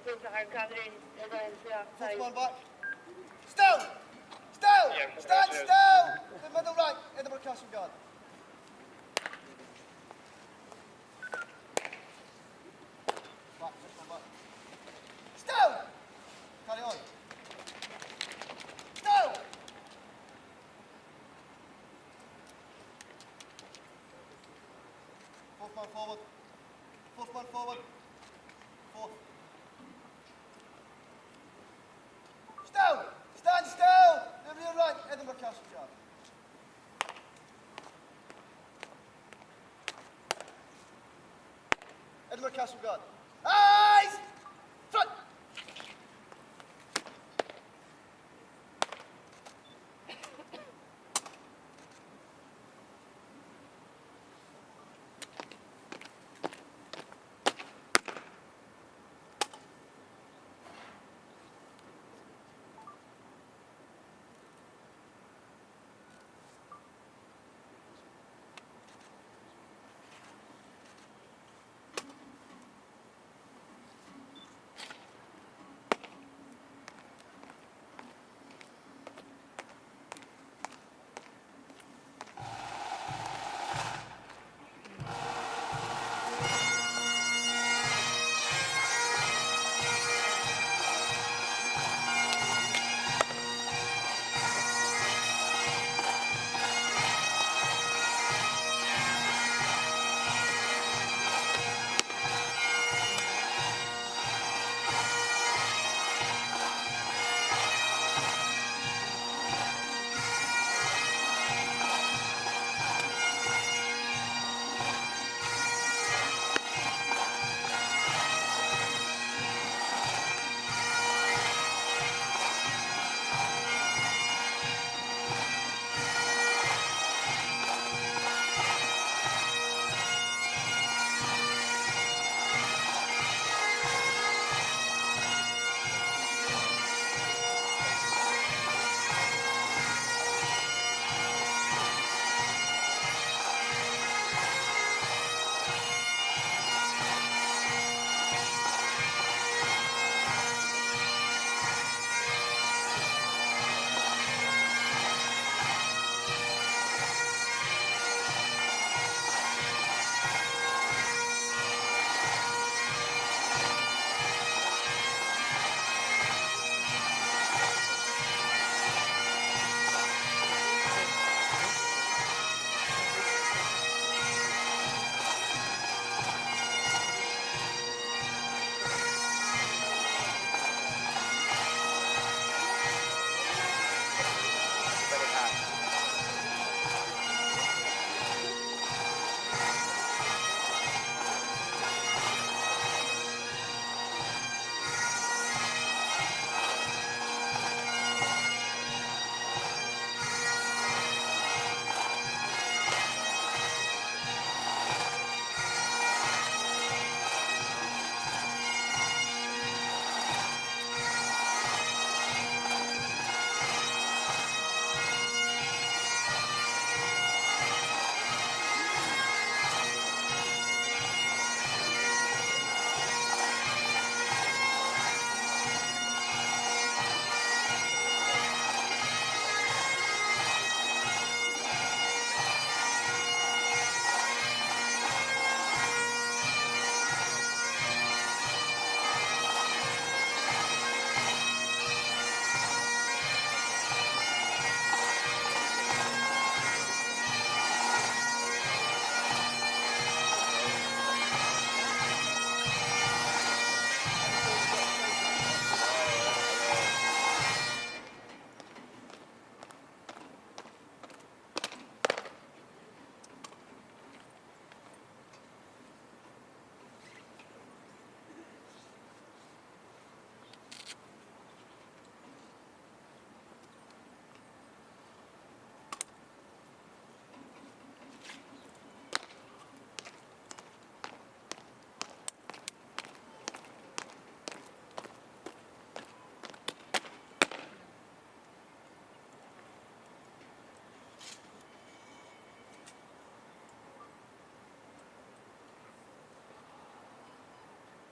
schools that are gathering events outside. Come on back. Still! Still! Stand still! The middle rank, Edinburgh Castle Guard. Back, come back. Still! Carry on. Still! Fourth man forward. Fourth man forward. Fourth. Still! Stand still! The rear rank, Edinburgh Castle Guard. Edinburgh Castle Guard. Eyes! Front!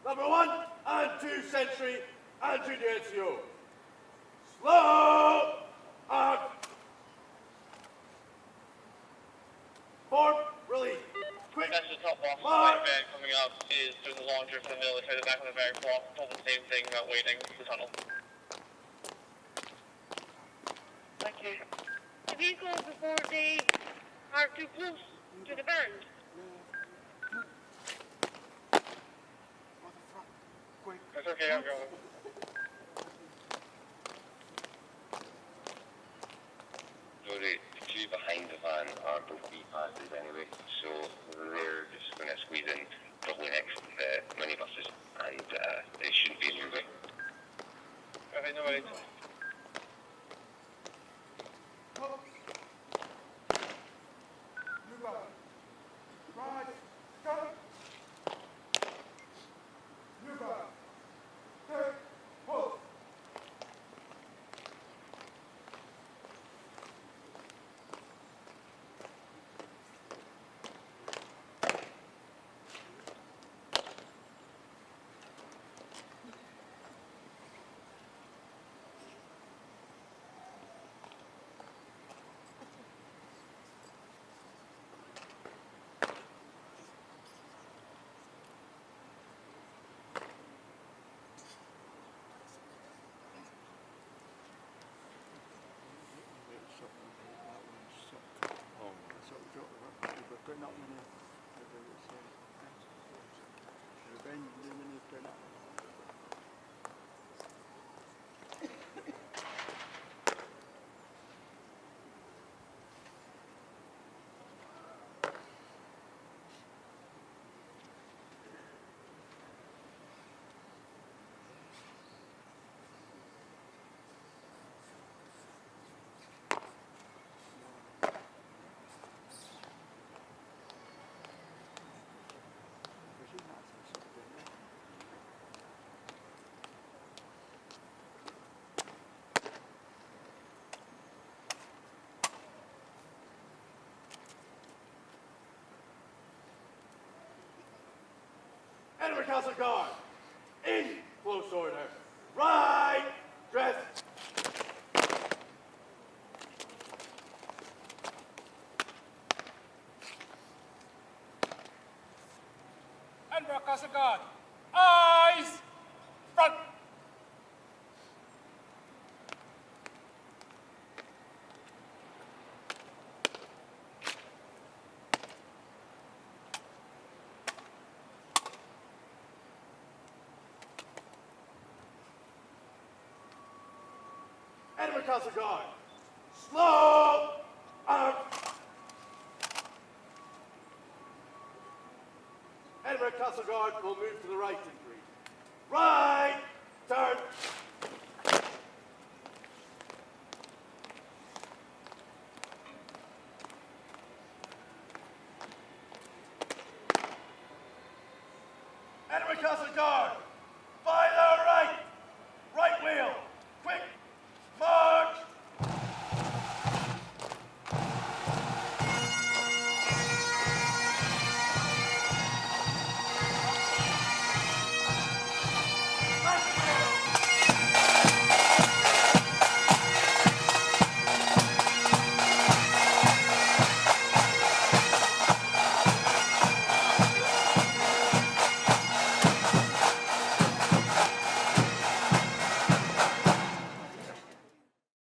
Number 1 and 2 sentry, Andrew D'Enzio. Slow! Out! Form, release. Quick! That's the top boss. Mark. White van coming up is doing the launcher for the military, the back of the very block, told the same thing about waiting for the tunnel. Thank you. The vehicles before they are too close to the band. On the front. Quick. That's okay, I'm going. So the two behind the van are both B-passes anyway, so they're just going to squeeze in probably next to the minibuses, and they shouldn't be in your way. Okay, no worries. Move on. Right. Go. Move on. Hey. Hold. Edward Castle Guard. In close order. Right. Dress. Edinburgh Castle Guard. Eyes! Front! Edward Castle Guard. Slow! Out! Edinburgh Castle Guard will move to the right in 3. Right! Turn! Edinburgh Castle Guard!